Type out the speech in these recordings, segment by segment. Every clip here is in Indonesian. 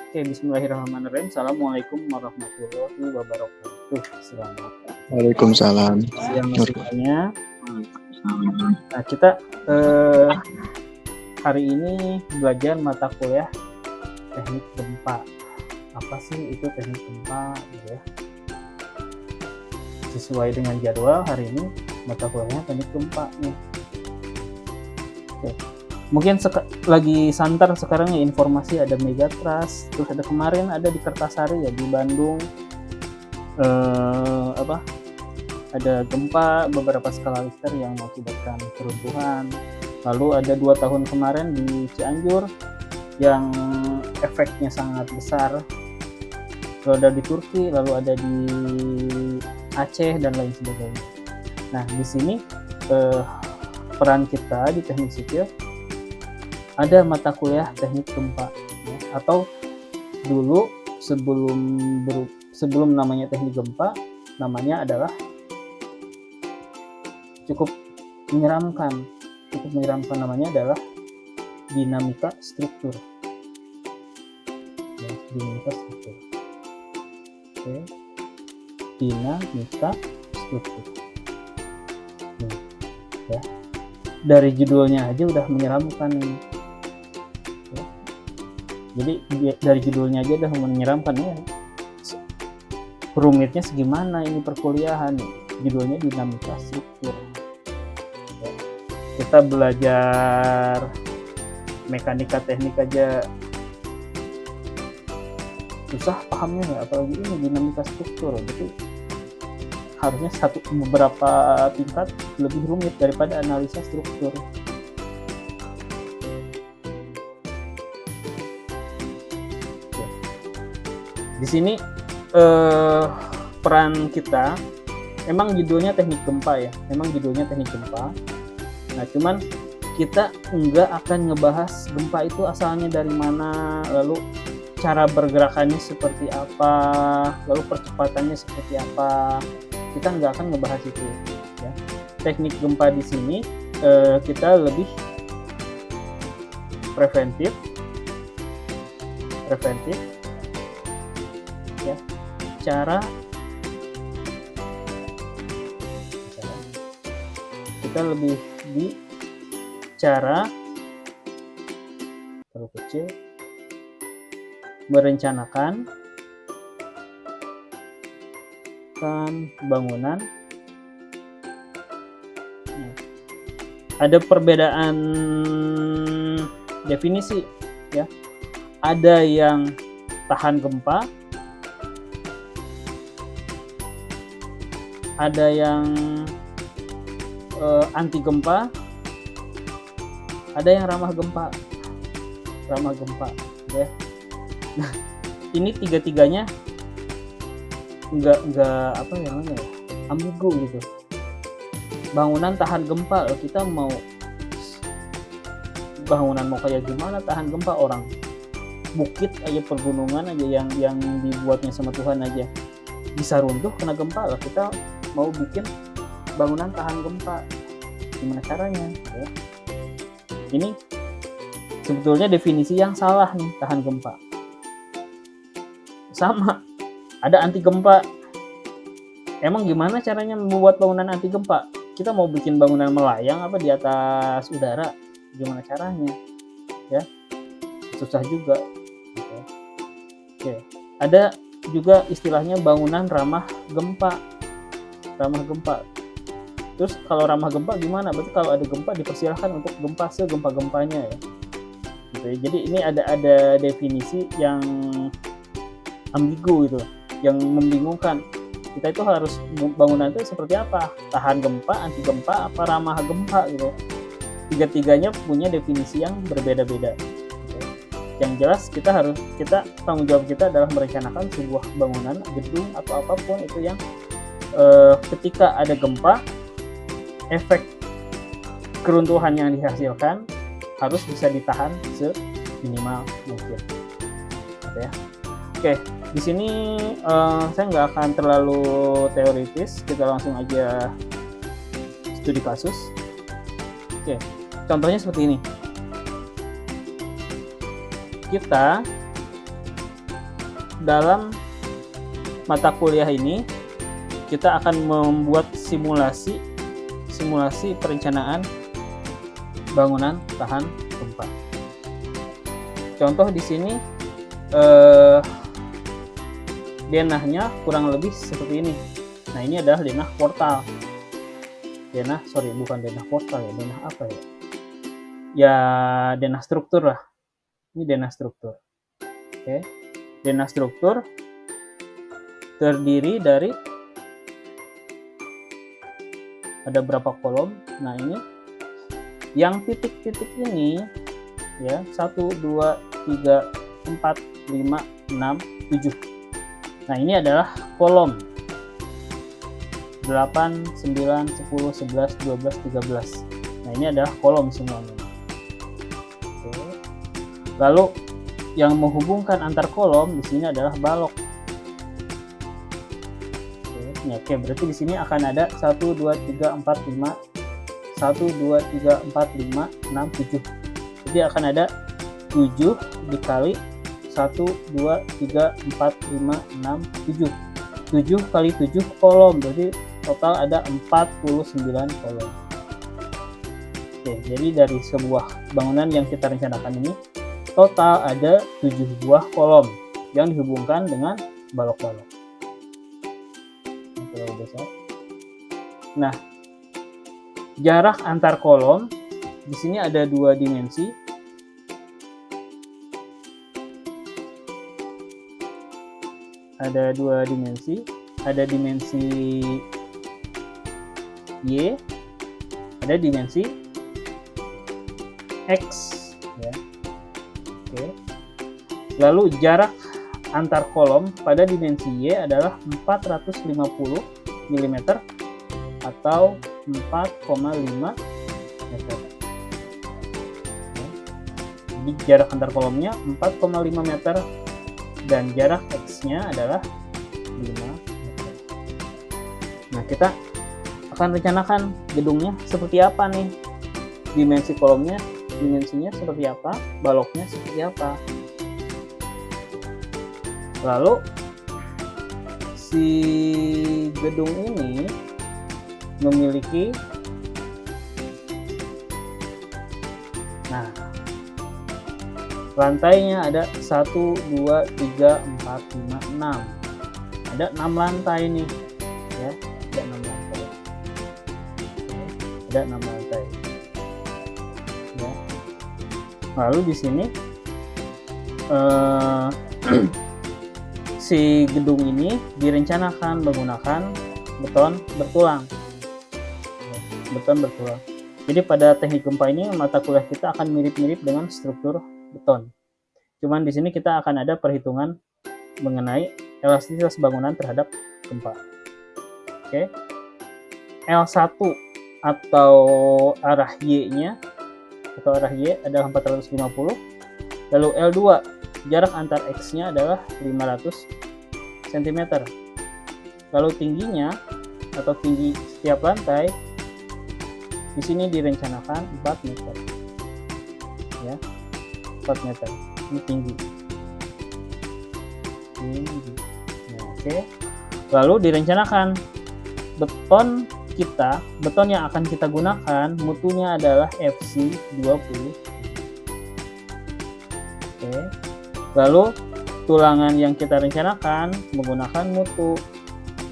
Oke, bismillahirrahmanirrahim. Assalamualaikum warahmatullahi wabarakatuh. Selamat Waalaikumsalam. siang semuanya. Nah, kita hari ini belajar mata kuliah teknik gempa. Apa sih itu teknik gempa gitu ya? Sesuai dengan jadwal hari ini mata kuliahnya teknik gempa nih. Oke. Mungkin lagi santer sekarang ya informasi ada Megatrust, terus ada kemarin ada di Kertasari ya di Bandung ada gempa beberapa skala Richter yang mengakibatkan keruntuhan. Lalu ada 2 tahun kemarin di Cianjur yang efeknya sangat besar. Lalu ada di Turki, lalu ada di Aceh dan lain sebagainya. Nah di sini peran kita di teknik sipil ada mata kuliah teknik gempa ya. Atau dulu sebelum namanya teknik gempa namanya adalah cukup menyeramkan namanya adalah dinamika struktur ya, dinamika struktur. Oke. Dinamika struktur ya. Dari judulnya aja udah menyeramkan nih. Jadi dari judulnya aja udah menyeramkan ya. Rumitnya segimana ini perkuliahan nih. Judulnya dinamika struktur. Ya. Kita belajar mekanika teknik aja susah pahamnya ya, apalagi ini dinamika struktur. Jadi harusnya beberapa tingkat lebih rumit daripada analisa struktur. Di sini peran kita memang judulnya teknik gempa ya, Nah, cuman kita nggak akan ngebahas gempa itu asalnya dari mana, lalu cara bergerakannya seperti apa, lalu percepatannya seperti apa. Kita nggak akan ngebahas itu. Ya. Teknik gempa di sini kita lebih preventif. Ya, kita lebih di cara terlalu kecil merencanakan bangunan. Nah, ada perbedaan definisi ya, ada yang tahan gempa, ada yang anti gempa, ada yang ramah gempa ya. Nah ini tiga-tiganya nggak apa ya namanya, ambigu gitu. Bangunan tahan gempa, kita mau bangunan mau kayak gimana tahan gempa, orang bukit aja, pergunungan aja yang dibuatnya sama Tuhan aja bisa runtuh kena gempa lah. Kita mau bikin bangunan tahan gempa, gimana caranya ya? Ini sebetulnya definisi yang salah nih. Tahan gempa sama ada anti gempa. Emang gimana caranya membuat bangunan anti gempa? Kita mau bikin bangunan melayang apa di atas udara, gimana caranya ya? Susah juga gitu. Oke, ada juga istilahnya bangunan ramah gempa. Terus kalau ramah gempa gimana? Berarti kalau ada gempa dipersilahkan untuk gempa segempa-gempanya ya. Gitu ya. Jadi ini ada definisi yang ambigu gitu, yang membingungkan. Kita itu harus bangunan itu seperti apa? Tahan gempa, anti gempa, apa ramah gempa gitu. Tiga-tiganya punya definisi yang berbeda-beda. Gitu. Yang jelas kita tanggung jawab kita adalah merencanakan sebuah bangunan, gedung atau apapun itu yang ketika ada gempa, efek keruntuhan yang dihasilkan harus bisa ditahan seminimal mungkin. Gitu ya. Oke, di sini saya nggak akan terlalu teoritis, kita langsung aja studi kasus. Oke, contohnya seperti ini. Kita dalam mata kuliah ini kita akan membuat simulasi perencanaan bangunan tahan gempa. Contoh di sini denahnya kurang lebih seperti ini. Nah, ini adalah denah portal. Bukan denah portal ya, denah apa ya? Ya, denah struktur lah. Ini denah struktur. Oke. Denah struktur terdiri dari ada berapa kolom? Nah, ini yang titik-titik ini ya, 1 2 3 4 5 6 7. Nah, ini adalah kolom 8 9 10 11 12 13. Nah, ini adalah kolom semuanya. Oke. Lalu yang menghubungkan antar kolom di sini adalah balok. Oke, berarti di sini akan ada 1 2 3 4 5 1 2 3 4 5 6 7. Jadi akan ada 7 dikali 1 2 3 4 5 6 7. 7 kali 7 kolom, berarti total ada 49 kolom. Oke, jadi dari sebuah bangunan yang kita rencanakan ini total ada 7 buah kolom yang dihubungkan dengan balok-balok. Nah, jarak antar kolom di sini ada 2 dimensi. Ada 2 dimensi, ada dimensi Y, ada dimensi X ya. Oke. Lalu jarak antar kolom pada dimensi Y adalah 450 mm atau 4,5 meter. Jadi jarak antar kolomnya 4,5 meter dan jarak X-nya adalah 5 meter. Nah, kita akan rencanakan gedungnya seperti apa nih. Dimensi kolomnya, dimensinya seperti apa, baloknya seperti apa. Lalu si gedung ini memiliki lantainya ada 1 2 3 4 5 6. Ada 6 lantai nih ya, ada 6 lantai. Ada 6 lantai. Ya. Lalu di sini si gedung ini direncanakan menggunakan beton bertulang. Beton bertulang. Jadi pada teknik gempa ini mata kuliah kita akan mirip-mirip dengan struktur beton. Cuman di sini kita akan ada perhitungan mengenai elastisitas bangunan terhadap gempa. Oke. L1 atau arah Y-nya atau arah Y adalah 450. Lalu L2 jarak antar X-nya adalah 500 cm. Lalu tingginya atau tinggi setiap lantai di sini direncanakan 4 meter. Ya. 4 meter. Ini tinggi. Nah, oke. Lalu direncanakan beton yang akan kita gunakan mutunya adalah FC20. Oke. Lalu tulangan yang kita rencanakan menggunakan mutu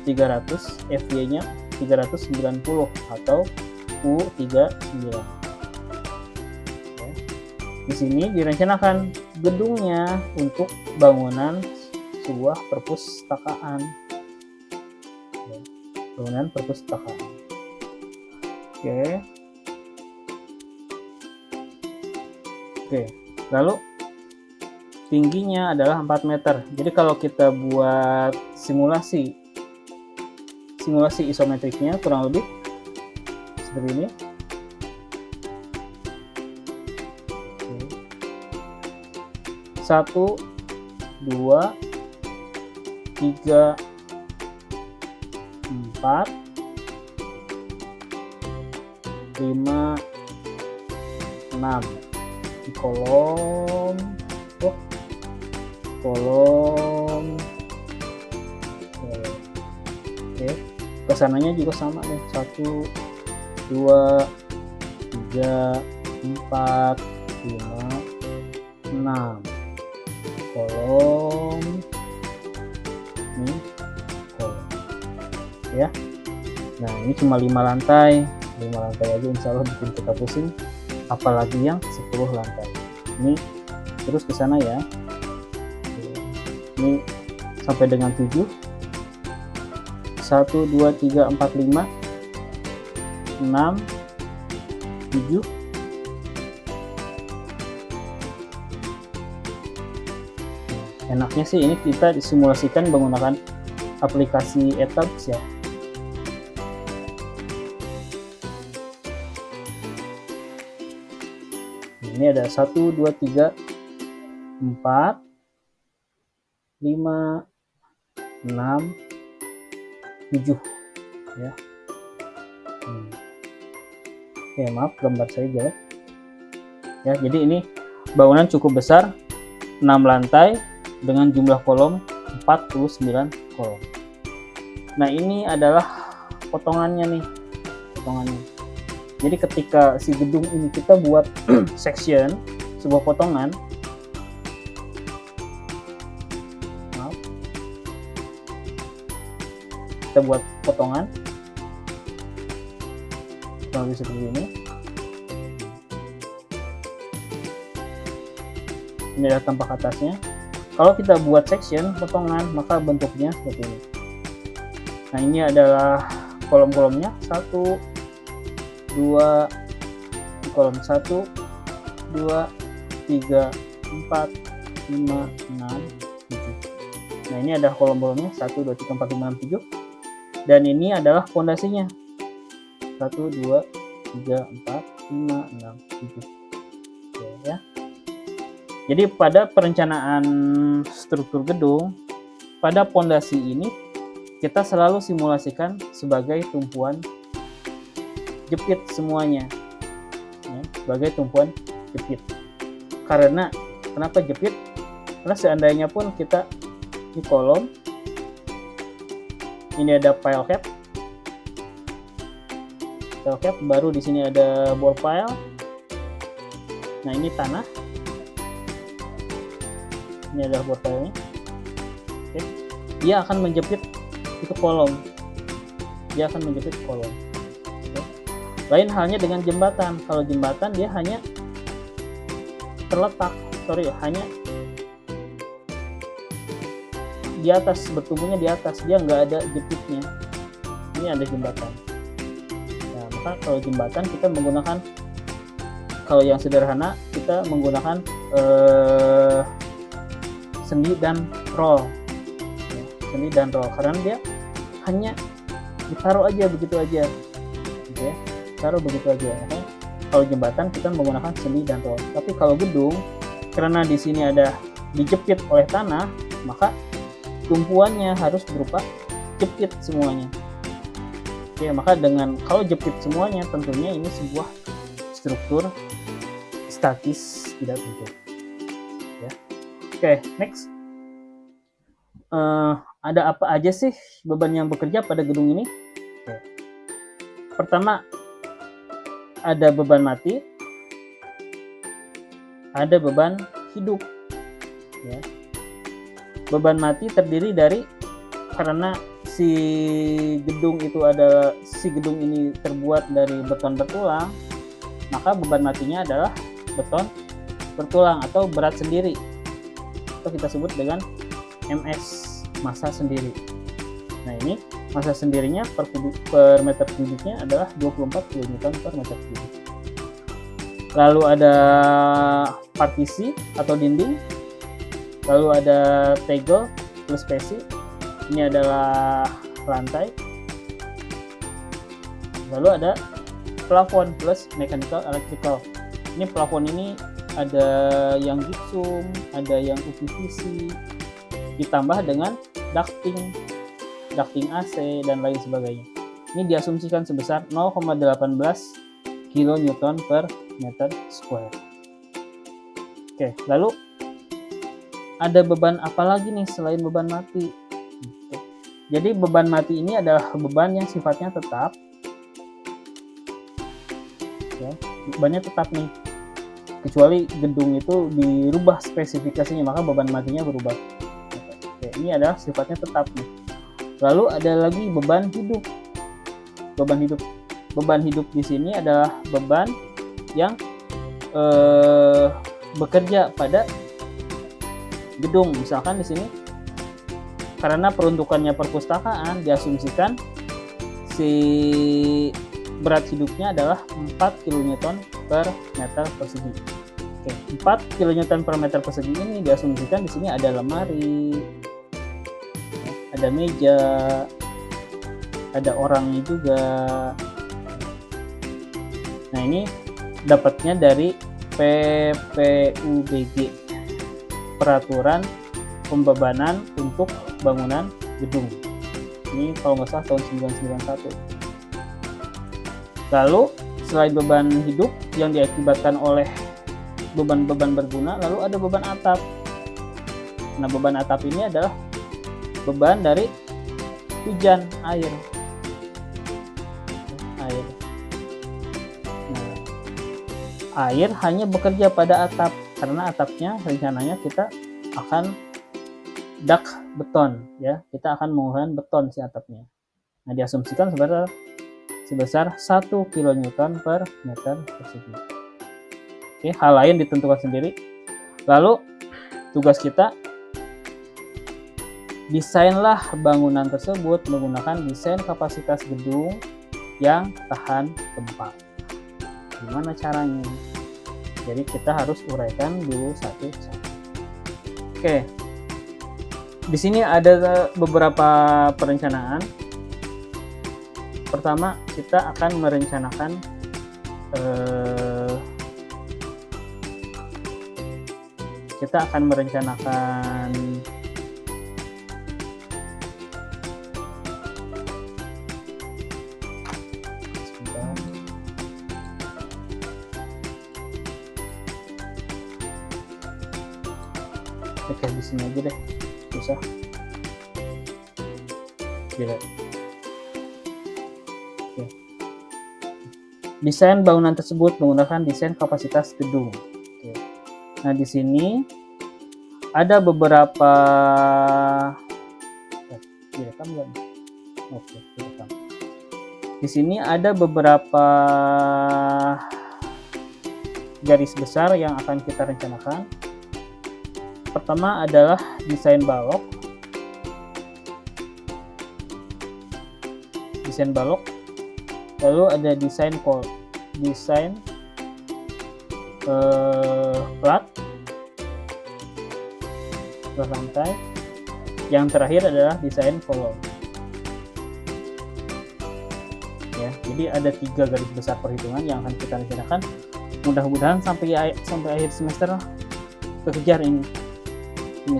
300, FY-nya 390 atau U39. Di sini direncanakan gedungnya untuk bangunan sebuah perpustakaan. Bangunan perpustakaan. Oke. Lalu tingginya adalah 4 meter. Jadi kalau kita buat simulasi isometriknya kurang lebih seperti ini. 1 2 3 4 5 6 di kolom kesananya juga sama nih, 1 2 3 4 5 6 kolom, ini kolom ya. Nah ini cuma 5 lantai aja insya Allah bikin kita pusing, apalagi yang 10 lantai. Ini terus ke sana ya, ini sampai dengan 7, 1 2 3 4 5 6 7. Enaknya sih ini kita disimulasikan menggunakan aplikasi Etaps ya. Ini ada 1 2 3 4 5 6 7 ya. Oke, maaf gambar saya jelek ya. Jadi ini bangunan cukup besar, 6 lantai dengan jumlah kolom 49 kolom. Nah ini adalah potongannya nih, potongannya. Jadi ketika si gedung ini kita buat section, sebuah potongan, maaf, kita buat potongan kurang lebih seperti ini. Ini adalah tampak atasnya. Kalau kita buat section potongan, maka bentuknya seperti ini. Nah ini adalah kolom-kolomnya, 1 2 kolom 1 2 3 4 5 6 7. Nah ini adalah kolom-kolomnya 1 2 3 4 5 6 7, dan ini adalah fondasinya 1 2 3 4 5 6 7. Oke, ya. Jadi pada perencanaan struktur gedung, pada fondasi ini kita selalu simulasikan sebagai tumpuan jepit semuanya ya, sebagai tumpuan jepit. Karena kenapa jepit? Karena seandainya pun kita di kolom ini ada pile cap, baru di sini ada ball pile. Nah ini tanah, ini adalah ball pile-nya. Oke. Dia akan menjepit itu kolom, dia akan menjepit kolom. Lain halnya dengan jembatan. Kalau jembatan dia hanya terletak, hanya di atas, bertumbuhnya di atas, dia nggak ada jepitnya. Ini ada jembatan. Nah, maka kalau jembatan kita menggunakan, kalau yang sederhana kita menggunakan sendi dan roll, ya, sendi dan roll, karena dia hanya ditaruh aja begitu aja, gitu ya. Taruh begitu aja. Okay? Kalau jembatan kita menggunakan sendi dan roll. Tapi kalau gedung, karena di sini ada dijepit oleh tanah, maka tumpuannya harus berupa jepit semuanya. Oke, maka dengan kalau jepit semuanya, tentunya ini sebuah struktur statis tidak tentu. Ya. Oke, next. Ada apa aja sih beban yang bekerja pada gedung ini? Oke. Pertama, ada beban mati, ada beban hidup. Ya. Beban mati terdiri dari, karena si gedung ini terbuat dari beton bertulang, maka beban matinya adalah beton bertulang atau berat sendiri, atau kita sebut dengan MS, massa sendiri. Nah ini massa sendirinya per meter kubiknya adalah 24 kN per meter kubik. Lalu ada partisi atau dinding, lalu ada tegel plus spesi, ini adalah lantai, lalu ada plafon plus mechanical electrical. Ini plafon ini ada yang gypsum, ada yang UPVC, ditambah dengan ducting AC dan lain sebagainya. Ini diasumsikan sebesar 0,18 kN per meter square. Oke, lalu ada beban apa lagi nih selain beban mati? Jadi beban mati ini adalah beban yang sifatnya tetap, ya, bebannya tetap nih, kecuali gedung itu dirubah spesifikasinya, maka beban matinya berubah. Oke, ini adalah sifatnya tetap nih. Lalu ada lagi beban hidup. Beban hidup di sini adalah beban yang bekerja pada gedung. Misalkan di sini karena peruntukannya perpustakaan, diasumsikan si berat hidupnya adalah 4 kN per meter persegi. Oke, 4 kN per meter persegi ini diasumsikan di sini ada lemari, ada meja, ada orangnya juga. Nah, ini dapatnya dari PPUBG, Peraturan Pembebanan untuk Bangunan Gedung. Ini kalau nggak salah tahun 1991. Lalu selain beban hidup yang diakibatkan oleh beban-beban berguna, lalu ada beban atap. Nah, beban atap ini adalah beban dari hujan air. Nah, air hanya bekerja pada atap karena atapnya rencananya kita akan dak beton, ya, kita akan menggunakan beton si atapnya. Nah, diasumsikan sebesar 1 kN per meter persegi. Oke, hal lain ditentukan sendiri. Lalu tugas kita, desainlah bangunan tersebut menggunakan desain kapasitas gedung yang tahan gempa. Gimana caranya? Jadi kita harus uraikan dulu satu-satu. Oke. Di sini ada beberapa perencanaan. Pertama, kita akan merencanakan oke, di sini aja deh, susah. Oke. Desain bangunan tersebut menggunakan desain kapasitas gedung. Oke. Nah, di sini ada beberapa direkam nggak? Oke, direkam. Di sini ada beberapa garis besar yang akan kita rencanakan. Pertama adalah desain balok. Lalu ada desain plat lantai. Yang terakhir adalah desain kolom. Ya, jadi ada 3 garis besar perhitungan yang akan kita rencanakan. Mudah-mudahan sampai akhir semester kekejar ini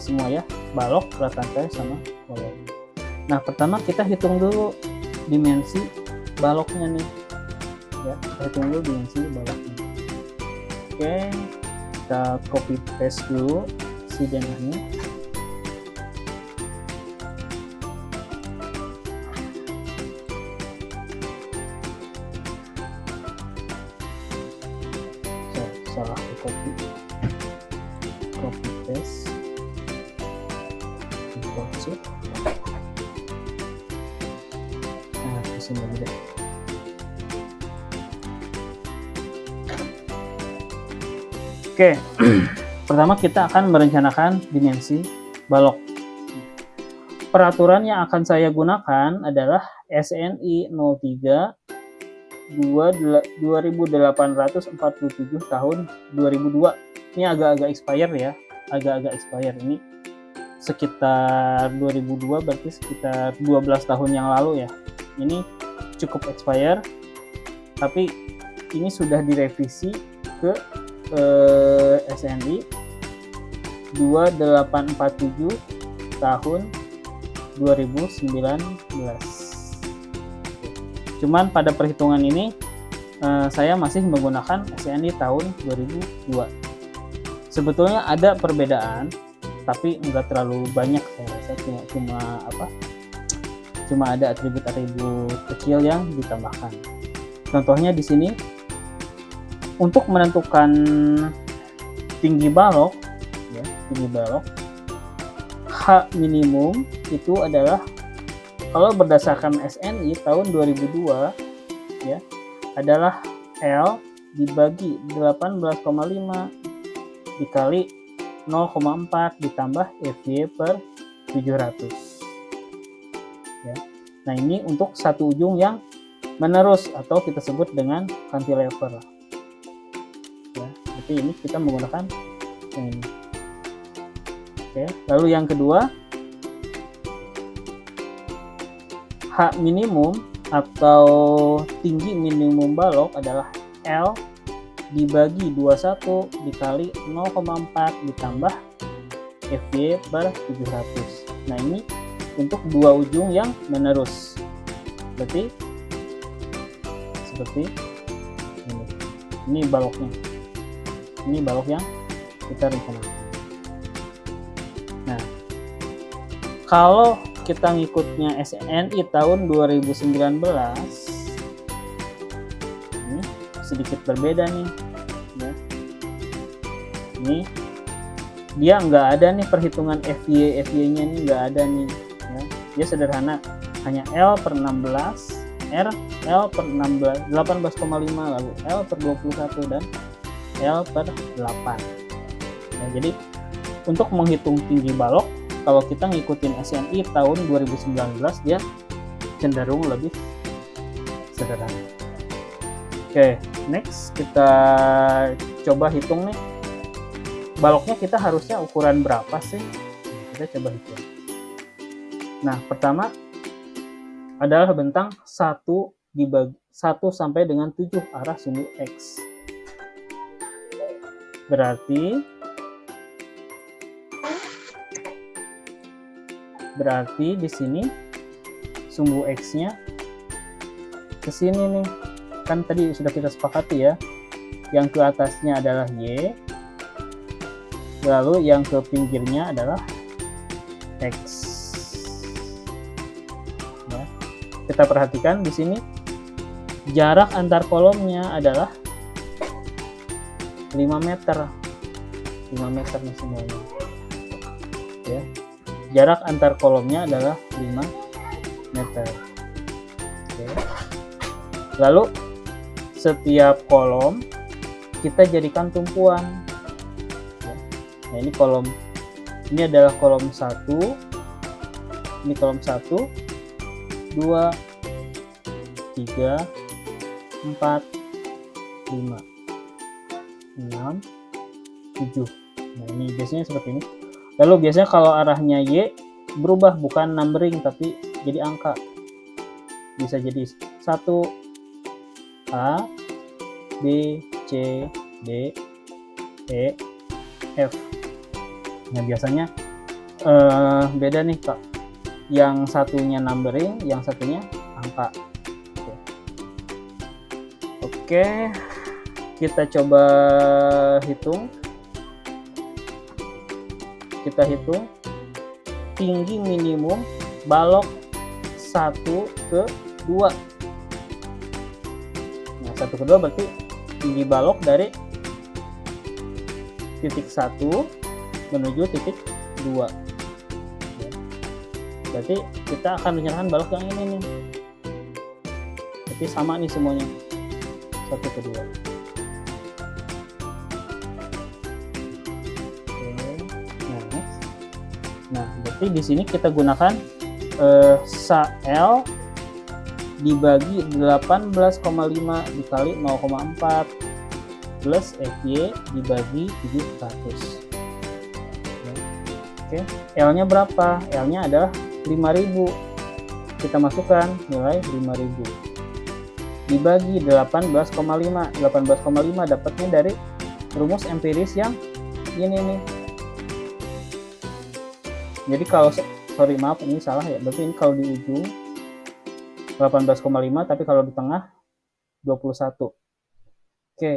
semua, ya, balok, plat lantai, sama kolom. Nah, pertama kita hitung dulu dimensi baloknya nih, ya, kita hitung dulu dimensi baloknya. Oke, kita copy paste dulu si denahnya. Salah copy paste, import. Nah, pusing lagi deh. Oke, pertama kita akan merencanakan dimensi balok. Peraturan yang akan saya gunakan adalah SNI 03 2847 tahun 2002. Ini agak-agak expire, ya, ini sekitar 2002, berarti sekitar 12 tahun yang lalu, ya. Ini cukup expire, tapi ini sudah direvisi ke SNI 2847 tahun 2019. Cuman pada perhitungan ini saya masih menggunakan SNI tahun 2002. Sebetulnya ada perbedaan, tapi enggak terlalu banyak, saya rasa cuma cuma ada atribut-atribut kecil yang ditambahkan. Contohnya di sini untuk menentukan tinggi balok, ya, tinggi balok H minimum itu adalah kalau berdasarkan SNI tahun 2002 ya adalah L dibagi 18,5 dikali 0,4 ditambah FY per 700 ya. Nah ini untuk satu ujung yang menerus atau kita sebut dengan cantilever ya. Berarti ini kita menggunakan yang ini. Oke, lalu yang kedua H minimum atau tinggi minimum balok adalah L dibagi 21 dikali 0,4 ditambah FY per 700. Nah ini untuk dua ujung yang menerus, berarti seperti ini baloknya, ini balok yang kita rencanakan. Nah kalau kita ngikutnya SNI tahun 2019 ini sedikit berbeda nih ya. Ini dia nggak ada nih perhitungan FY nya nih nggak ada nih ya. Dia sederhana, hanya L per 16 R L per 18,5 lalu L per 21 dan L per 8 ya. Jadi untuk menghitung tinggi balok kalau kita ngikutin SNI tahun 2019 dia cenderung lebih sederhana. Oke, next kita coba hitung nih. Baloknya kita harusnya ukuran berapa sih? Kita coba hitung. Nah, pertama adalah bentang 1 dibagi 1 sampai dengan 7 arah sumbu X. Berarti di sini sumbu X-nya ke sini nih. Kan tadi sudah kita sepakati ya. Yang ke atasnya adalah Y. Lalu yang ke pinggirnya adalah X. Ya. Kita perhatikan di sini jarak antar kolomnya adalah 5 meter. 5 meter nih semuanya. Ya. Jarak antar kolomnya adalah 5 meter. Oke. Lalu setiap kolom kita jadikan tumpuan. Nah ini kolom, ini adalah kolom 1, ini kolom 1, 2, 3, 4, 5, 6, 7. Nah ini biasanya seperti ini. Lalu biasanya kalau arahnya Y berubah, bukan numbering tapi jadi angka. Bisa jadi 1 A, B, C, D, E, F. Nah biasanya beda nih Kak. Yang satunya numbering, yang satunya angka. Oke, kita coba hitung. Kita hitung tinggi minimum balok 1 ke 2. Nah 1 ke 2 berarti tinggi balok dari titik 1 menuju titik 2. Berarti kita akan menyerahkan balok yang ini nih. Berarti sama nih semuanya 1 ke 2. Nah, berarti di sini kita gunakan L dibagi 18,5 dikali 0,4 plus FY dibagi 700. Oke, L-nya berapa? L-nya adalah 5.000. Kita masukkan nilai 5.000 dibagi 18,5. 18,5 dapatnya dari rumus empiris yang ini nih. Jadi kalau maaf ini salah ya, berarti ini kalau di ujung 18,5 tapi kalau di tengah 21. Oke.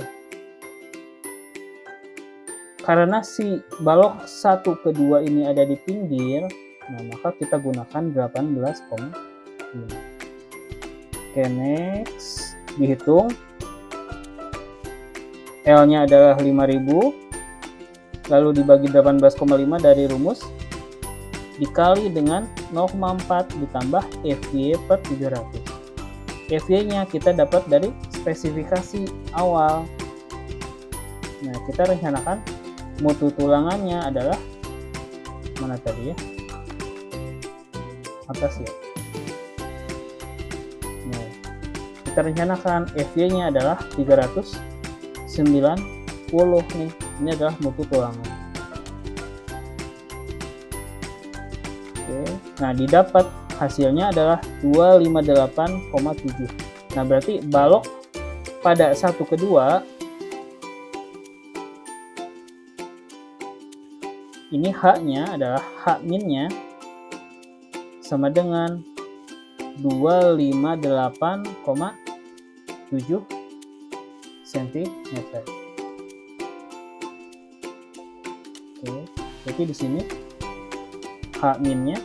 Karena si balok 1 ke 2 ini ada di pinggir, nah maka kita gunakan 18,5. Oke, next dihitung. L-nya adalah 5000, lalu dibagi 18,5 dari rumus, dikali dengan 0,4 ditambah FY per 700. FY-nya kita dapat dari spesifikasi awal. Nah, kita rencanakan mutu tulangannya adalah mana tadi ya? Atas ya. Nah, kita rencanakan FY-nya adalah 390 nih. Ini adalah mutu tulangan. Oke. Nah, didapat hasilnya adalah 258,7. Nah, berarti balok pada 1 ke 2 ini H-nya adalah H-nya sama dengan 258,7 cm. Oke, jadi di sini H-nya,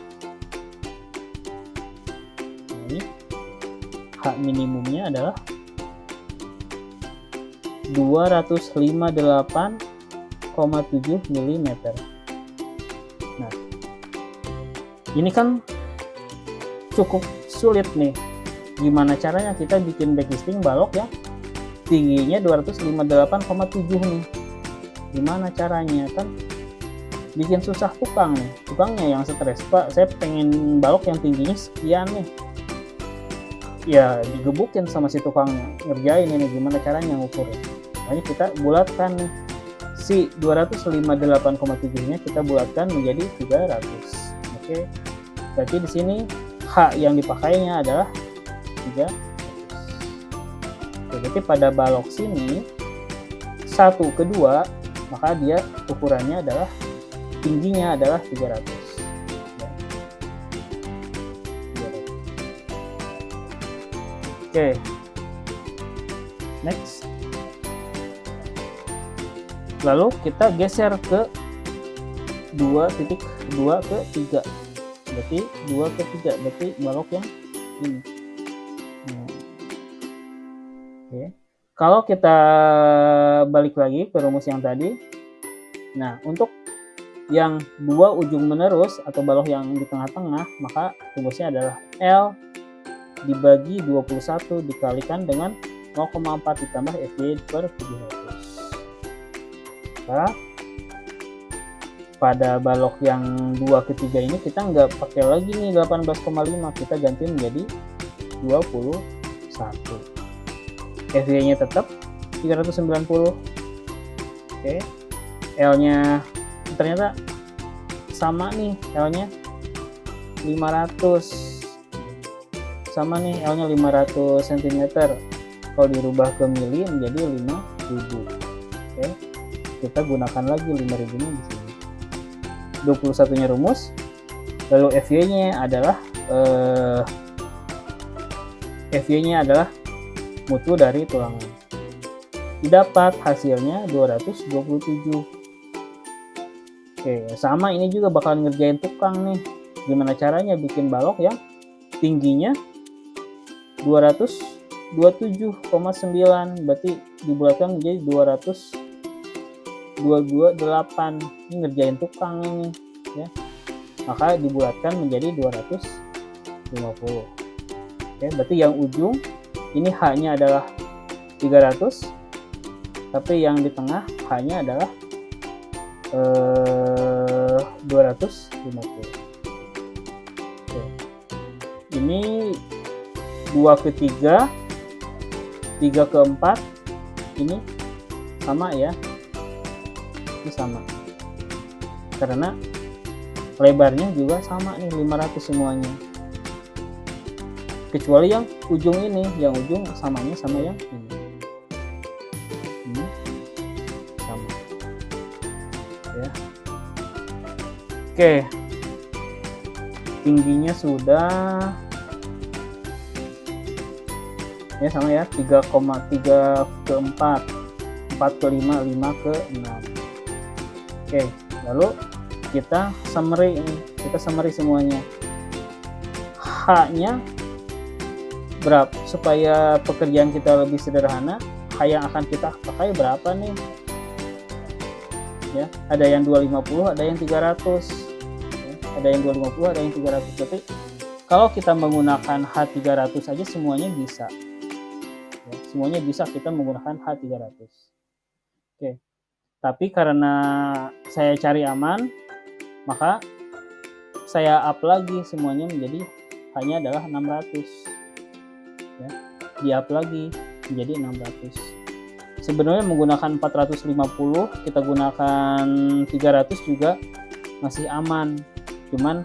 ini H minimumnya adalah 258,7 mm. Nah, ini kan cukup sulit nih. Gimana caranya kita bikin backlifting balok yang tingginya 258,7 nih? Gimana caranya? Kan bikin susah tukang nih. Tukangnya yang stres, Pak, saya pengen balok yang tingginya sekian nih. Ya digebukin sama si tukangnya, ngerjain ini gimana caranya ngukur. Makanya kita bulatkan nih, si 258,7 nya kita bulatkan menjadi 300. Oke, berarti di sini H yang dipakainya adalah 300. Oke, berarti pada balok sini 1 ke 2, maka dia ukurannya adalah tingginya adalah 300. Oke, next. Lalu kita geser ke 2.2 ke 3. Berarti 2 ke 3, berarti balok yang ini. Oke. Kalau kita balik lagi ke rumus yang tadi. Nah, untuk yang 2 ujung menerus atau balok yang di tengah-tengah, maka rumusnya adalah L dibagi 21 dikalikan dengan 0,4 ditambah FY per 700. Nah, pada balok yang 2 ke 3 ini kita nggak pakai lagi nih 18,5, kita ganti menjadi 21. FY-nya tetap 390. Oke. L-nya ternyata sama nih, L-nya 500. Sama nih, L-nya 500 cm. Kalau dirubah ke mili menjadi 5000. Oke. Kita gunakan lagi 5000-nya di sini. 21-nya rumus. Lalu FY-nya adalah mutu dari tulangan. Didapat hasilnya 227. Oke, sama ini juga bakalan ngerjain tukang nih. Gimana caranya bikin balok yang tingginya 227,9, berarti dibulatkan menjadi 228. Ini ngerjain tukang ini ya. Maka dibulatkan menjadi 250. Oke, berarti yang ujung ini H-nya adalah 300, tapi yang di tengah H-nya adalah 250. Oke. Ini 2 ke 3, 3 ke 4, ini sama ya. Ini sama. Karena lebarnya juga sama nih, 500 semuanya. Kecuali yang ujung ini, yang ujung samanya sama yang ini. Ini sama. Ya. Oke. Tingginya sudah ya sama ya, 3,3 ke 4, 4 ke 5, 5 ke 6. Oke, lalu kita summary ini, kita summary semuanya. H-nya berapa supaya pekerjaan kita lebih sederhana, yang akan kita pakai berapa nih? Ya, ada yang 250, ada yang 300. Ya, ada yang 250, ada yang 300. Berarti kalau kita menggunakan H300 saja semuanya bisa. Ya, semuanya bisa kita menggunakan H300. Oke. Tapi karena saya cari aman, maka saya up lagi semuanya menjadi hanya adalah 600. Ya, di up lagi menjadi 600. Sebenarnya menggunakan 450, kita gunakan 300 juga masih aman. Cuman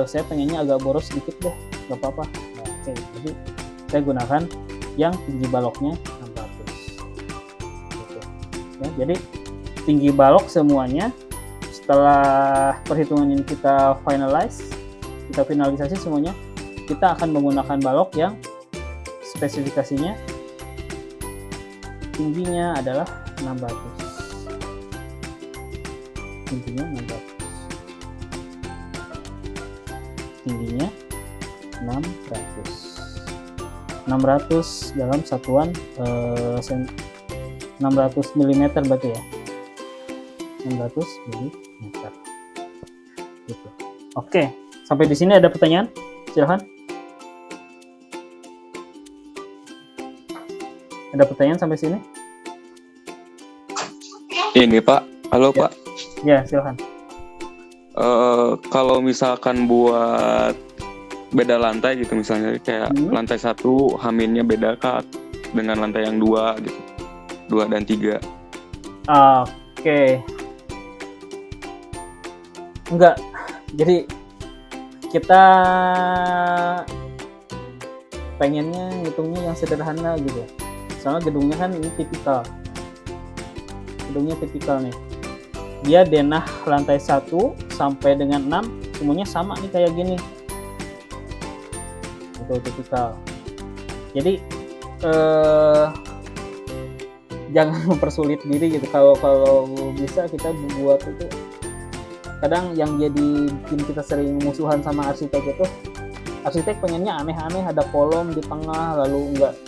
saya pengennya agak boros sedikit deh, nggak apa-apa. Nah, oke, jadi saya gunakan yang tinggi baloknya 600. Gitu. Ya, jadi tinggi balok semuanya setelah perhitungan ini kita finalisasi semuanya, kita akan menggunakan balok yang spesifikasinya tingginya adalah 600. Tingginya 600. Tingginya 600. 600 dalam satuan 600 mm berarti ya. 600 mm. Gitu. Oke, sampai di sini ada pertanyaan? Silahkan. Ada pertanyaan sampai sini? Ini Pak, halo ya. Pak. Ya, silahkan. Kalau misalkan buat beda lantai gitu misalnya kayak lantai 1 haminnya beda kah dengan lantai yang 2 gitu, 2 dan 3? Oke. Enggak. Jadi kita pengennya ngitungnya yang sederhana gitu. Soalnya gedungnya kan ini tipikal. Gedungnya tipikal nih. Dia denah lantai 1 sampai dengan 6 semuanya sama nih kayak gini. Itu tipikal. Jadi jangan mempersulit diri gitu. Kalau bisa kita buat itu. Kadang yang jadi bikin kita sering musuhan sama arsitek itu, arsitek pengennya aneh-aneh, ada kolom di tengah, lalu nggak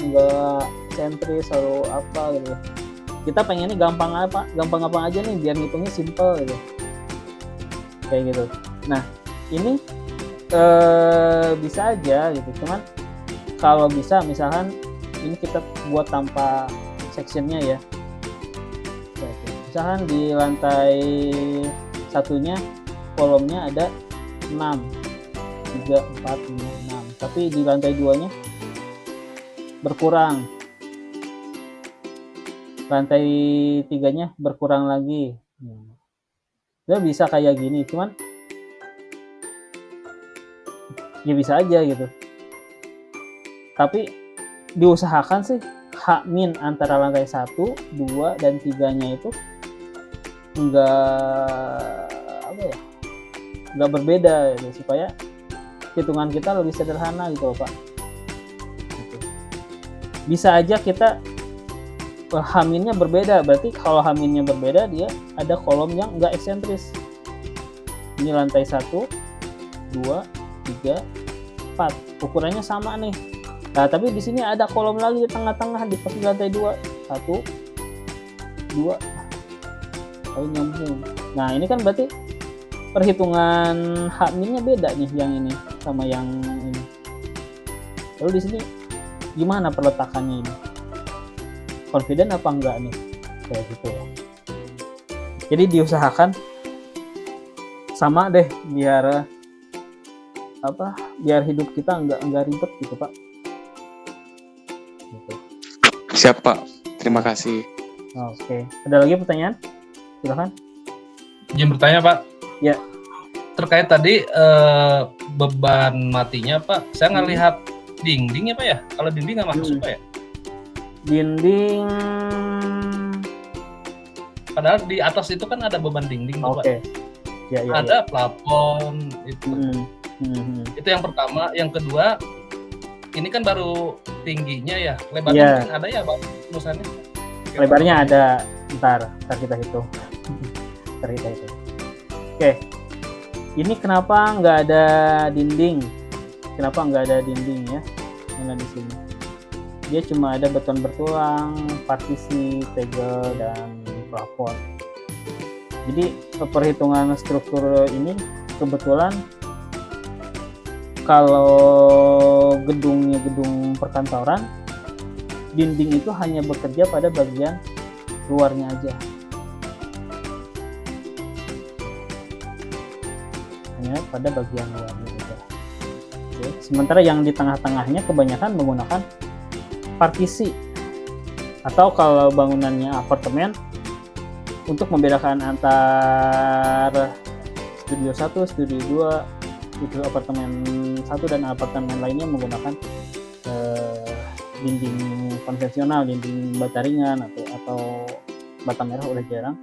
sentris, lalu apa gitu. Kita pengennya gampang apa aja nih biar ngitungnya simple gitu, kayak gitu. Nah ini bisa aja gitu, cuman kalau bisa misalkan ini kita buat tanpa sectionnya ya. Misalkan di lantai satunya kolomnya ada 6, 3, 4, 5, 6, tapi di lantai 2 nya berkurang, lantai 3 nya berkurang lagi. Ya bisa kayak gini, cuman ya bisa aja gitu, tapi diusahakan sih H- antara lantai 1, 2, dan 3 nya itu nggak berbeda gitu, supaya hitungan kita lebih sederhana gitu Pak. Gitu. Bisa aja kita H-nya berbeda, berarti kalau H-nya berbeda dia ada kolom yang nggak eksentris. Ini lantai 1, 2, 3, 4, ukurannya sama nih. Nah tapi di sini ada kolom lagi di tengah-tengah di pas lantai 2, 1, 2, lalu nyambung. Nah ini kan berarti perhitungan H-nya beda nih yang ini sama yang ini. Lalu di sini gimana perletakannya ini? Confident apa enggak nih? Kayak gitu ya. Jadi diusahakan sama deh biar biar hidup kita enggak ribet gitu Pak. Gitu. Siap Pak, terima kasih. Oke. Ada lagi pertanyaan? Silakan. Izin bertanya Pak. Ya. Terkait tadi beban matinya Pak, saya ngelihat dinding ya Pak ya. Kalau dinding nggak masuk Pak ya? Dinding. Padahal di atas itu kan ada beban dinding Pak. Oke. Ya. Ada plafon itu. Itu yang pertama. Yang kedua, ini kan baru tingginya ya. Lebarnya mungkin ada ya Pak tulisannya? Lebarnya ada. Ntar kita hitung. Oke. Ini kenapa nggak ada dinding? Ya? mana di sini. Dia cuma ada beton bertulang, partisi, tegel, dan plafon. Jadi perhitungan struktur ini kebetulan kalau gedungnya gedung perkantoran, dinding itu hanya bekerja pada bagian luarnya aja. Hanya pada bagian luarnya aja. Oke. Sementara yang di tengah-tengahnya kebanyakan menggunakan partisi. Atau kalau bangunannya apartemen, untuk membedakan antar studio 1, studio 2, itu apartemen 1 dan apartemen lainnya menggunakan dinding konvensional, dinding bata ringan atau bata merah udah jarang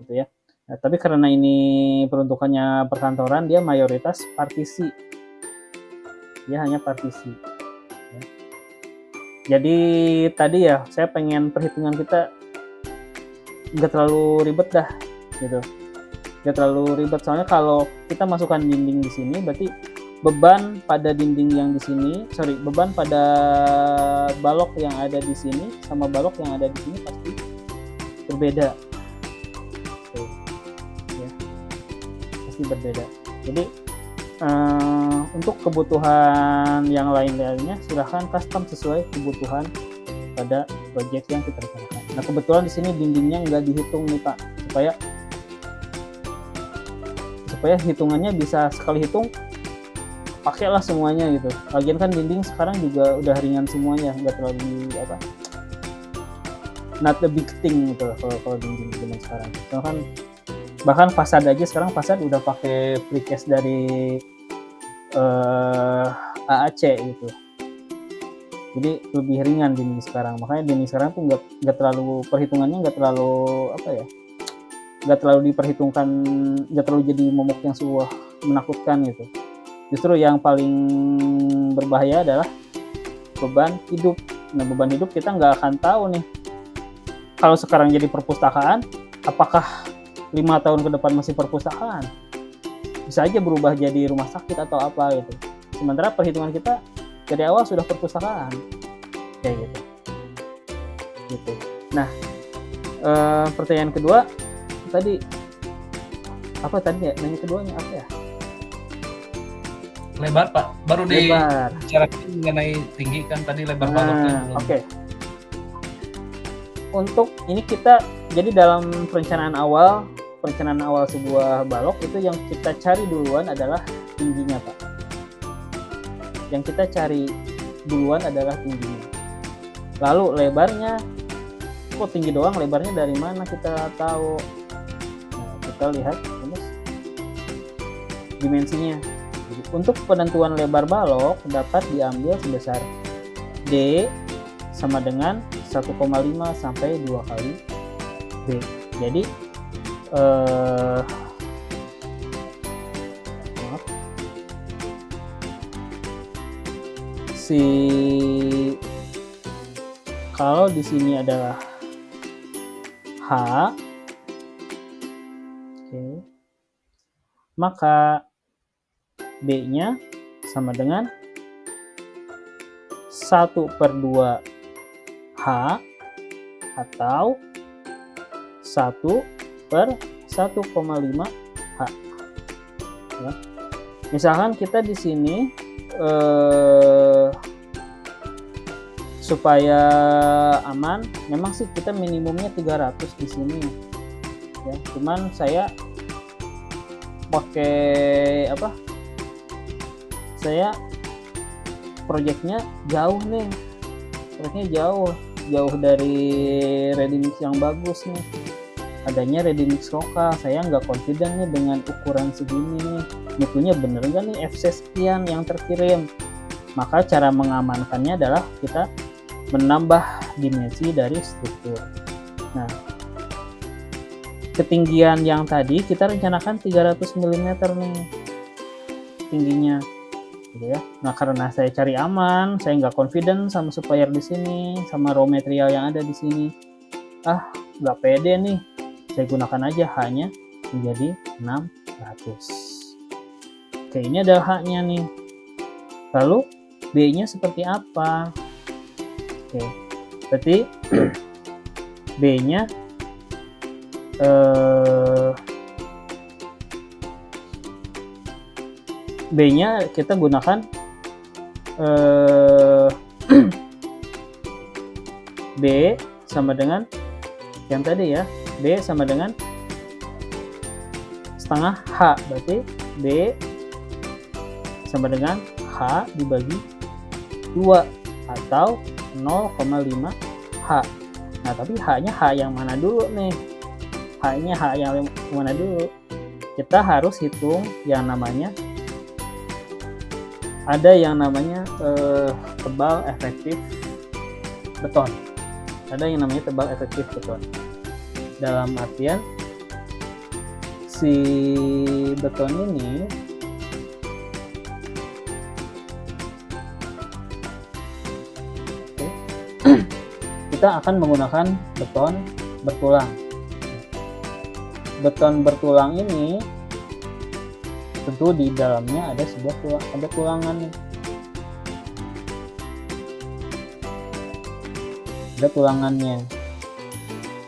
gitu ya. Nah, tapi karena ini peruntukannya perkantoran, dia mayoritas partisi. Dia hanya partisi. Ya. Jadi tadi ya saya pengen perhitungan kita nggak terlalu ribet dah gitu. Nggak terlalu ribet soalnya kalau kita masukkan dinding di sini berarti beban pada dinding yang di sini, beban pada balok yang ada di sini sama balok yang ada di sini pasti berbeda. Oke. Ya. Pasti berbeda. Jadi untuk kebutuhan yang lain-lainnya silahkan custom sesuai kebutuhan pada project yang kita rencanakan. Nah kebetulan di sini dindingnya nggak dihitung nih Pak, supaya hitungannya bisa sekali hitung pakailah semuanya gitu. Lagian kan dinding sekarang juga udah ringan semuanya, nggak terlalu not a big thing gitu kalau dinding zaman sekarang. Karena kan bahkan fasad aja sekarang udah pakai precast dari AAC gitu. Jadi lebih ringan dinding sekarang. Makanya dinding sekarang tuh nggak terlalu perhitungannya nggak terlalu diperhitungkan, nggak terlalu jadi momok yang sebuah menakutkan gitu. Justru yang paling berbahaya adalah beban hidup. Nah beban hidup kita nggak akan tahu nih. Kalau sekarang jadi perpustakaan, apakah 5 tahun ke depan masih perpustakaan? Bisa aja berubah jadi rumah sakit atau apa gitu. Sementara perhitungan kita dari awal sudah perpustakaan, kayak gitu. Nah, pertanyaan kedua tadi apa tadi ya? Nanya keduanya apa ya? Lebar Pak, baru dibicarakan mengenai tinggi kan tadi lebar baloknya. Oke. Untuk ini kita jadi dalam perencanaan awal sebuah balok itu yang kita cari duluan adalah tingginya Pak. Yang kita cari duluan adalah tingginya. Lalu lebarnya, kok tinggi doang, lebarnya dari mana kita tahu? Nah, kita lihat dimensinya. Jadi, untuk penentuan lebar balok dapat diambil sebesar D sama dengan 1,5 sampai 2 kali B. Jadi kalau di sini adalah H, maka B-nya sama dengan 1/2 H atau 1/1,5 H. Ya. Misalkan kita di sini supaya aman, memang sih kita minimumnya 300 di sini. Ya, cuman saya pakai saya proyeknya jauh nih, jauh dari ready mix yang bagus nih, adanya ready mix lokal. Saya nggak confident nih dengan ukuran segini nih, mutunya bener nggak nih FC sekian yang terkirim. Maka cara mengamankannya adalah kita menambah dimensi dari struktur. Nah, ketinggian yang tadi kita rencanakan 300 mm nih tingginya, gitu ya. Nah, karena saya cari aman, saya nggak confident sama supplier di sini, sama raw material yang ada di sini. Nggak pede nih, saya gunakan aja hanya menjadi 600. Oke, ini adalah haknya nih. Lalu B-nya seperti apa. Oke, berarti B-nya B-nya kita gunakan B sama dengan yang tadi ya, B sama dengan setengah H, berarti B sama dengan H dibagi 2 atau 0,5 H. Nah, tapi H-nya H yang mana dulu nih? H-nya H yang mana dulu? Kita harus hitung yang namanya, ada yang namanya tebal efektif beton. Ada yang namanya tebal efektif beton. Dalam artian si beton ini kita akan menggunakan beton bertulang. Beton bertulang ini tentu di dalamnya ada ada tulangan nih. Ada tulangannya.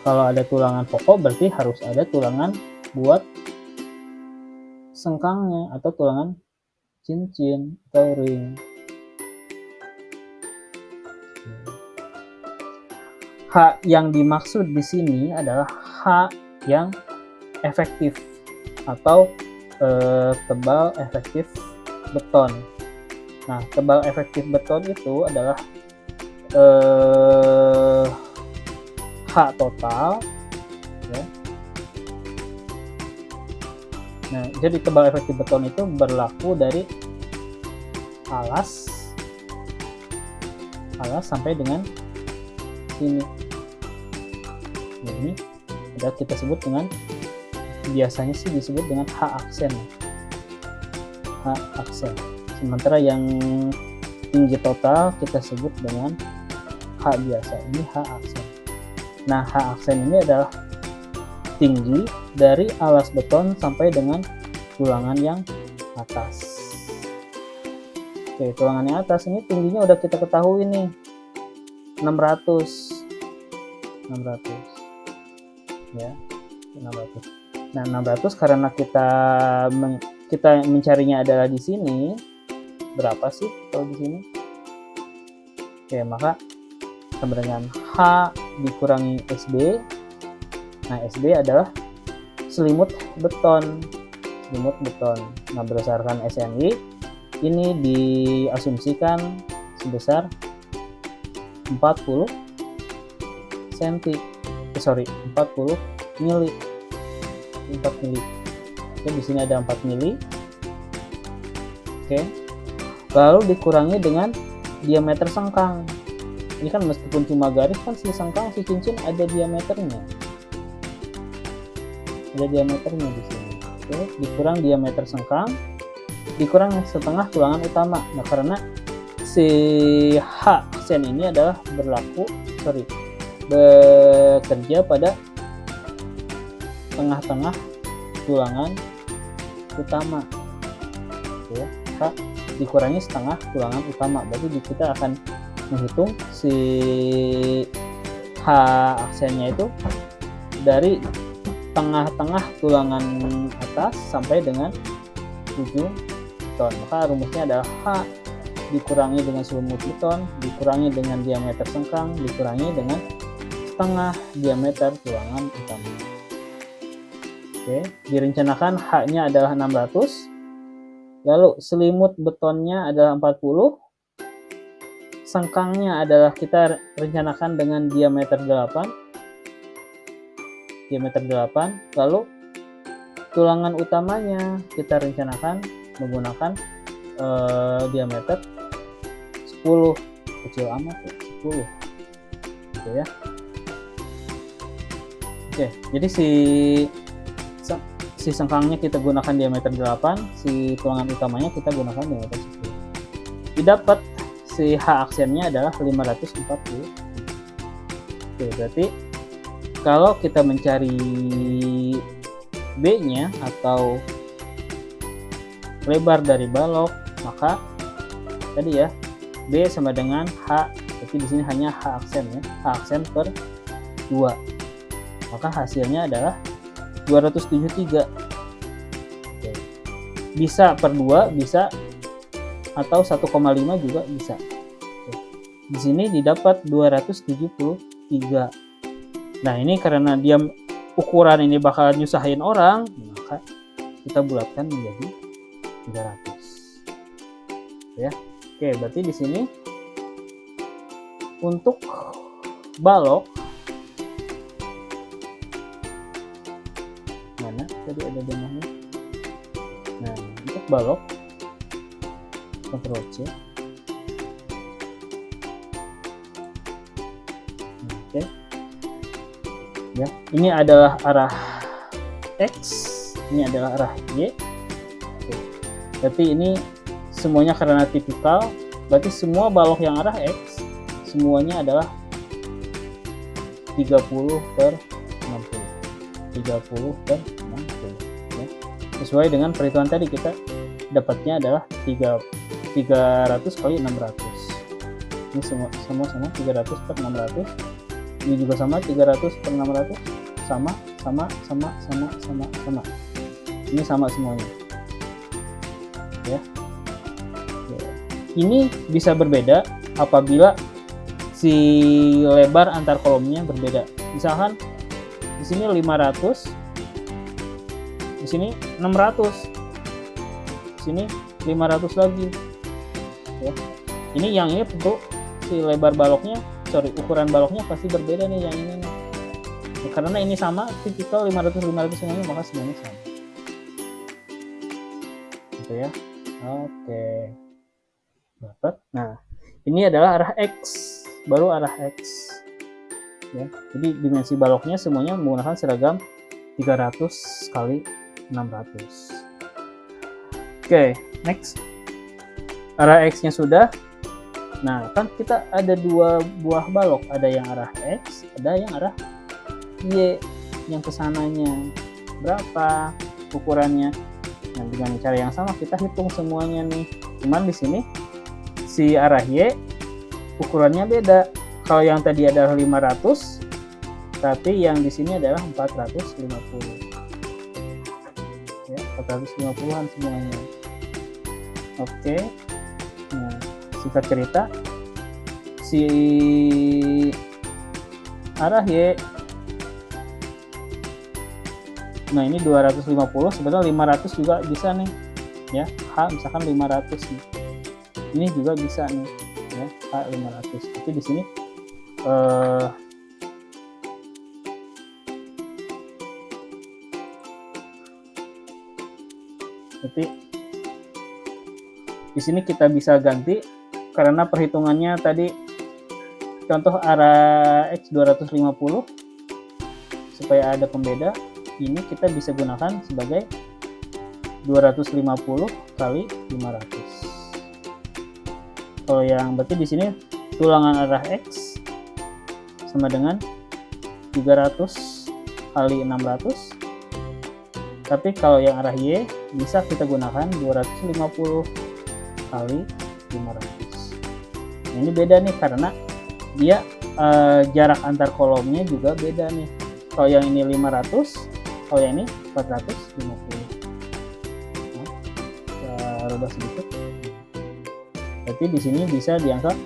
Kalau ada tulangan pokok berarti harus ada tulangan buat sengkangnya atau tulangan cincin atau ring. H yang dimaksud di sini adalah H yang efektif atau tebal efektif beton. Nah, tebal efektif beton itu adalah H total ya. Nah, jadi tebal efektif beton itu berlaku dari alas sampai dengan sini. Nah, ini udah kita sebut dengan, biasanya sih disebut dengan H aksen. H aksen. Sementara yang tinggi total kita sebut dengan H biasa. Ini H aksen. Nah, H aksen ini adalah tinggi dari alas beton sampai dengan tulangan yang atas. Oke, tulangan yang atas ini tingginya udah kita ketahui nih, 600 ya, 600. Nah, 600 karena kita mencarinya adalah di sini, berapa sih kalau di sini? Oke, maka sama dengan H dikurangi SB. Nah, SB adalah selimut beton. Nah, berdasarkan SNI ini diasumsikan sebesar 40 mili. 4 mili. Oke, di sini ada 4 mili. Oke. Lalu dikurangi dengan diameter sengkang. Ini kan meskipun cuma garis, kan si sengkang, si cincin ada diameternya. Ada diameternya di sini. Oke, dikurang diameter sengkang, dikurang setengah tulangan utama. Nah, karena si H aksen ini adalah bekerja pada tengah-tengah tulangan utama. Oke, H dikurangi setengah tulangan utama. Berarti kita akan menghitung si H aksennya itu dari tengah-tengah tulangan atas sampai dengan ujung beton. Maka rumusnya adalah H dikurangi dengan selimut beton, dikurangi dengan diameter sengkang, dikurangi dengan setengah diameter tulangan utama. Oke, direncanakan H-nya adalah 600, lalu selimut betonnya adalah 40, sengkangnya adalah kita rencanakan dengan diameter 8, lalu tulangan utamanya kita rencanakan menggunakan diameter 10, kecil amat ya, 10 gitu ya. Oke, jadi si sengkangnya kita gunakan diameter 8, si tulangan utamanya kita gunakan diameter 10. Didapat si H aksennya adalah 540. Oke, berarti kalau kita mencari B-nya atau lebar dari balok, maka tadi ya B sama dengan H, tapi di sini hanya H aksen ya, H aksen per 2. Maka hasilnya adalah 273. Oke. Bisa per 2, bisa, atau 1,5 juga bisa. Oke. Di sini didapat 273. Nah, ini karena dia ukuran ini bakal nyusahin orang, maka kita bulatkan menjadi 300. Ya. Oke, berarti di sini untuk balok mana tadi ada denahnya. Nah, untuk balok Ctrl C. Oke. Ya, ini adalah arah X, ini adalah arah Y. Oke. Berarti ini semuanya karena tipikal, berarti semua balok yang arah X semuanya adalah 30/60. 30/60 ya. Sesuai dengan perhitungan tadi, kita dapatnya adalah 300 kali 600. Ini semua sama 300/600. Ini juga sama 300/600. Sama. Ini sama semuanya. Ya. Ini bisa berbeda apabila si lebar antar kolomnya berbeda. Misalkan di sini 500, di sini 600, di sini 500 lagi. Ya. Ini yang ini tentu si lebar baloknya, ukuran baloknya pasti berbeda nih yang ini nih. Ya, karena ini sama tipikal 500 semuanya, maka semuanya sama. Gitu ya. Oke. Dapat. Nah, ini adalah arah X, baru arah X. Ya, jadi dimensi baloknya semuanya menggunakan seragam 300 kali 600. Oke, next. Arah X-nya sudah. Nah, kan kita ada dua buah balok, ada yang arah X, ada yang arah Y, yang kesananya berapa ukurannya. Nah, dengan cara yang sama kita hitung semuanya nih. Cuman di sini si arah Y ukurannya beda. Kalau yang tadi adalah 500, tapi yang di sini adalah 450. Ya, 450-an semuanya. Oke. Nah, singkat cerita, si arah Y, nah ini 250, sebenarnya 500 juga bisa nih. Ya, H misalkan 500 nih. Ini juga bisa nih, ya, H500. Tapi di sini jadi di sini kita bisa ganti karena perhitungannya tadi, contoh arah X 250 supaya ada pembeda, ini kita bisa gunakan sebagai 250 kali 500. Kalau yang berarti di sini tulangan arah X sama dengan 300 kali 600. Tapi kalau yang arah Y bisa kita gunakan 250 kali 500. Nah, ini beda nih karena dia jarak antar kolomnya juga beda nih. Kalau yang ini 500, kalau yang ini 450. Nah, kita rubah sedikit. Berarti di sini bisa diangkat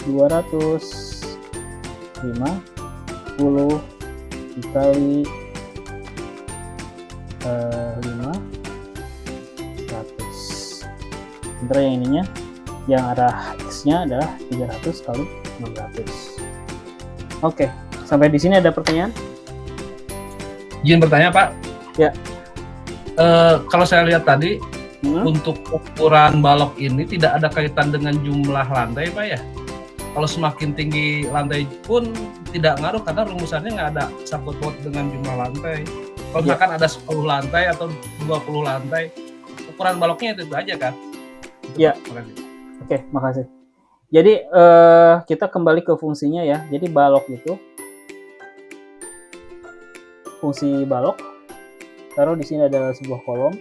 250 dikali 500. Sementara yang ininya, yang arah X-nya adalah 300 kali 600. Oke, sampai di sini ada pertanyaan? Izin bertanya, Pak. Ya. Kalau saya lihat tadi, untuk ukuran balok ini tidak ada kaitan dengan jumlah lantai, Pak ya? Kalau semakin tinggi lantai pun tidak ngaruh karena rumusannya nggak ada sangkut paut dengan jumlah lantai. Kalau misalkan ada 10 lantai atau 20 lantai, ukuran baloknya itu aja kan? Iya. Oke, makasih. Jadi kita kembali ke fungsinya ya. Jadi balok itu, fungsi balok, taruh di sini adalah sebuah kolom.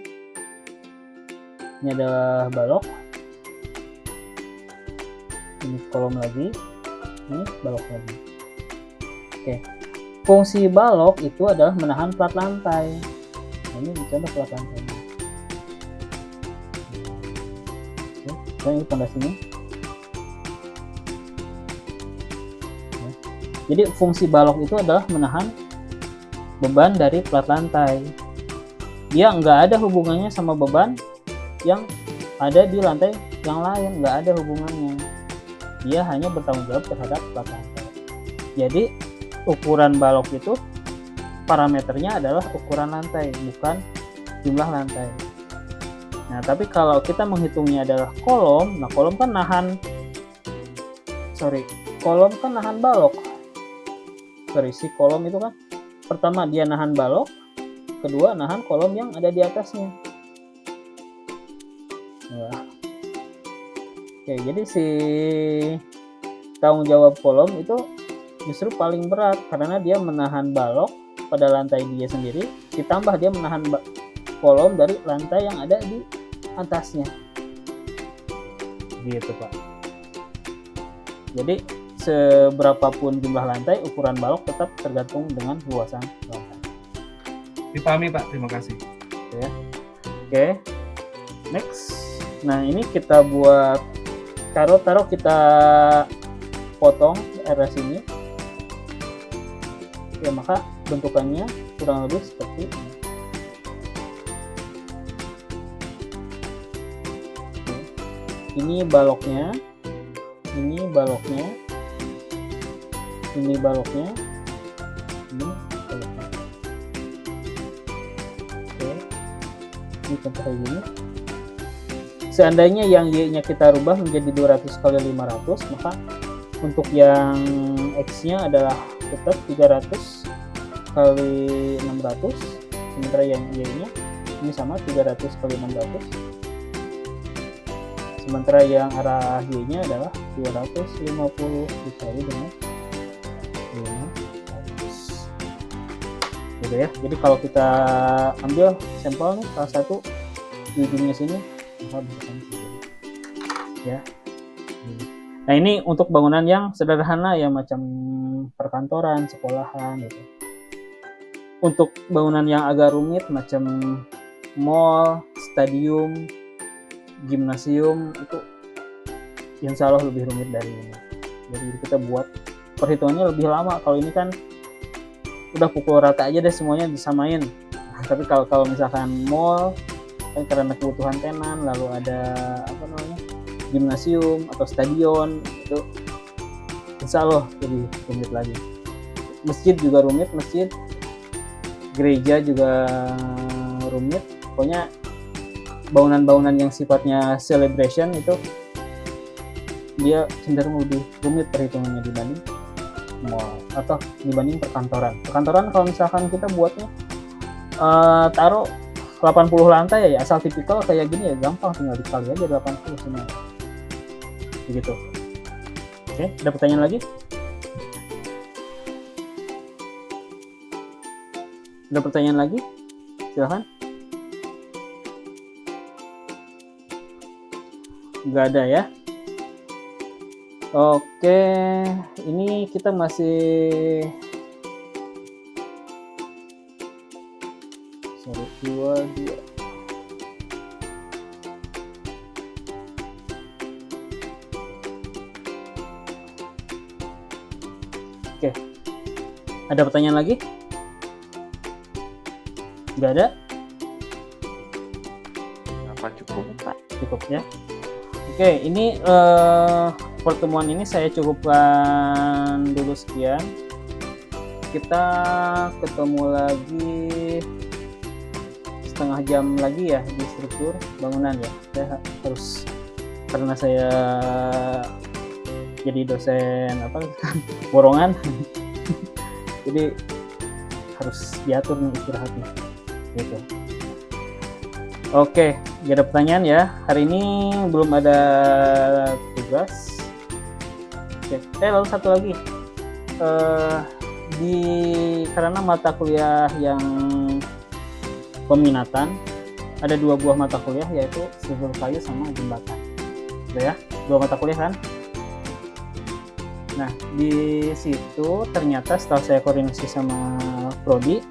Ini adalah balok. ini kolom lagi, ini balok lagi. Oke, fungsi balok itu adalah menahan plat lantai. Nah, ini dicontoh plat lantai. Oke, dan ini pondasinya. Jadi fungsi balok itu adalah menahan beban dari plat lantai. Dia nggak ada hubungannya sama beban yang ada di lantai yang lain, nggak ada hubungannya. Dia hanya bertanggung jawab terhadap plat lantai. Jadi ukuran balok itu parameternya adalah ukuran lantai, bukan jumlah lantai. Nah, tapi kalau kita menghitungnya adalah kolom, nah kolom kan nahan balok. Si kolom itu kan pertama dia nahan balok, kedua nahan kolom yang ada di atasnya. Nah. Oke, jadi si tanggung jawab kolom itu justru paling berat karena dia menahan balok pada lantai dia sendiri, ditambah dia menahan kolom dari lantai yang ada di atasnya. Gitu, Pak. Jadi seberapapun jumlah lantai, ukuran balok tetap tergantung dengan luasan lantai. Dipahami, Pak. Terima kasih. Oke. Next. Nah, ini kita buat taruh kita potong area sini. Ya, maka bentukannya kurang lebih seperti ini. Ini baloknya. Ini baloknya. Ini baloknya. Oke. Ini contoh kayak gini. Seandainya yang Y-nya kita rubah menjadi 200 kali 500, maka untuk yang X-nya adalah tetap 300 kali 600, sementara yang Y-nya ini sama 300 kali 600. Sementara yang arah Y-nya adalah 250 dikali dengan 500. Gitu ya. Jadi kalau kita ambil sampel nih, salah satu di ujungnya sini, ya. Nah, ini untuk bangunan yang sederhana ya, macam perkantoran, sekolahan gitu. Untuk bangunan yang agak rumit macam mall, stadium, gimnasium, itu insya Allah lebih rumit dari ini. Jadi kita buat perhitungannya lebih lama. Kalau ini kan udah pukul rata aja deh, semuanya disamain. Tapi kalau misalkan mall kan karena kebutuhan tenan, lalu ada gimnasium atau stadion, itu insya Allah lebih rumit lagi. Masjid juga rumit, gereja juga rumit. Pokoknya bangunan-bangunan yang sifatnya celebration itu dia cenderung lebih rumit perhitungannya dibanding mall atau dibanding perkantoran. Perkantoran kalau misalkan kita buatnya taruh 80 lantai ya, asal tipikal kayak gini ya gampang, tinggal dikali aja 80 semua. Begitu. Oke, ada pertanyaan lagi? Ada pertanyaan lagi? Silahkan. Nggak ada ya? Oke, ini kita masih dua. Oke, ada pertanyaan lagi? Nggak ada? Apa cukup? Cukup ya. Oke, ini pertemuan ini saya cukupkan dulu sekian. Kita ketemu lagi setengah jam lagi ya di struktur bangunan ya. Saya harus, karena saya jadi dosen borongan, jadi harus diatur nih istirahatnya gitu. Oke, gak ada pertanyaan ya. Hari ini belum ada tugas. Oke, lalu satu lagi, karena mata kuliah yang peminatan ada 2 buah mata kuliah, yaitu struktur kayu sama jembatan. Udah ya, 2 mata kuliah kan? Nah, di situ ternyata setelah saya koordinasi sama prodi,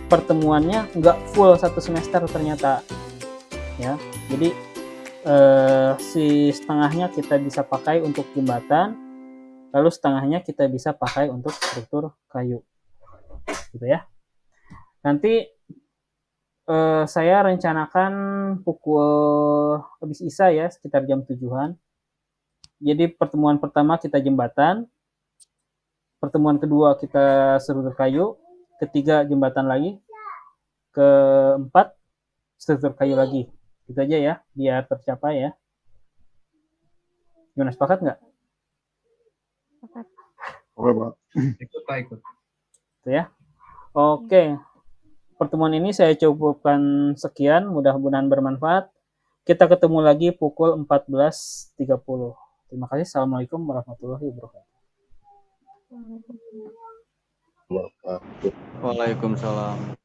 pertemuannya nggak full 1 semester ternyata. Ya, jadi si setengahnya kita bisa pakai untuk jembatan, lalu setengahnya kita bisa pakai untuk struktur kayu, gitu ya. Nanti saya rencanakan pukul habis isya ya, sekitar jam 7-an. Jadi pertemuan pertama kita jembatan, pertemuan kedua kita struktur kayu, ketiga jembatan lagi, keempat struktur kayu lagi. Gitu aja ya, biar tercapai ya. Gimana, sepakat nggak? Oke, Pak. Ikut. Itu ya. Oke. Pertemuan ini saya cukupkan sekian, mudah-mudahan bermanfaat. Kita ketemu lagi pukul 14.30. Terima kasih. Assalamualaikum warahmatullahi wabarakatuh. Waalaikumsalam. Waalaikumsalam.